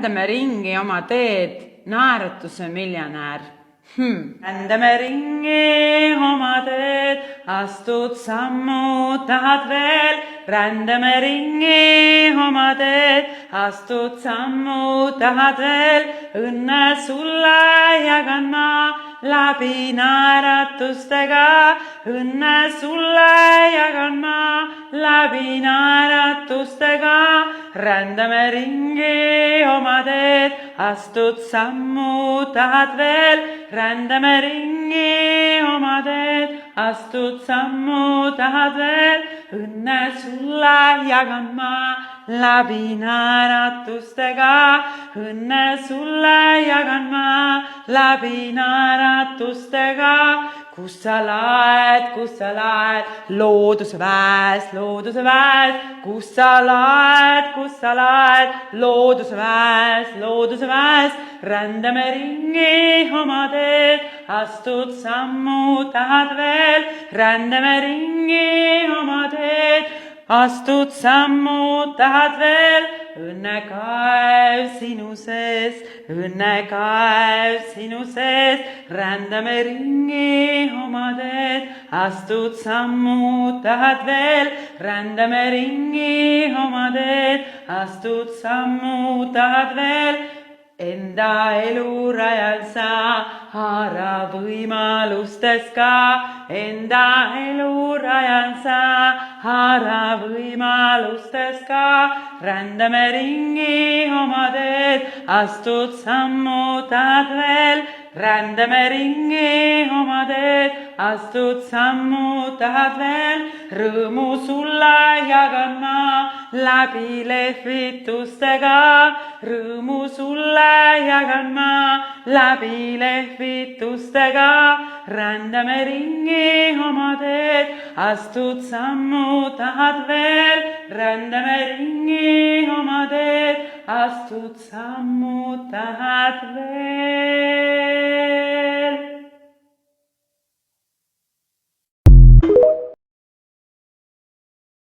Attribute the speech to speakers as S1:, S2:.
S1: rändame ringi oma teed, naeratuse miljonär. Rändame ringi oma teed, astud sammu, tahad veel. Rändame ringi oma teed, astud sammu, tahad veel. Õnne sulle jagan ma läbi naeratustega. Õnne sulle jagan ma läbi naeratustega. Rändame ringi oma teed, astud sammu, tahad veel. Rändame ringi oma teed, astud sammu, tahad veel. Õnne sulle jagan ma läbi naeratustega. Õnne sulle jagan ma läbi naeratustega. Kus sa laed, looduse väes, looduse väes. Kus sa laed, looduse väes, looduse väes. Rändame ringi oma teed, astud sammu, tahad veel. Rändame ringi oma teed, astud sammu, tahad veel. Õnne kaev sinu sees, õnne kaev sinu sees. Rändame ringi oma teed, astud sammu, tahad veel. Rändame ringi oma teed, astud sammu, tahad veel. Enda elu rajal sa haara võimalustes ka. Enda elu rajal sa haara võimalustes ka. Rändame ringi oma teed, astud sammu, tahad veel. Rändame ringi oma teed, astud sammu, tahad veel. Rõõmu sulle jagan ma läbi lehvitustega. Rõõmu sulle jagan ma läbi lehvitustega. Rändame ringi oma teed, astud sammu, tahad veel. Rändame ringi oma teed, astud sammu, tahad veel.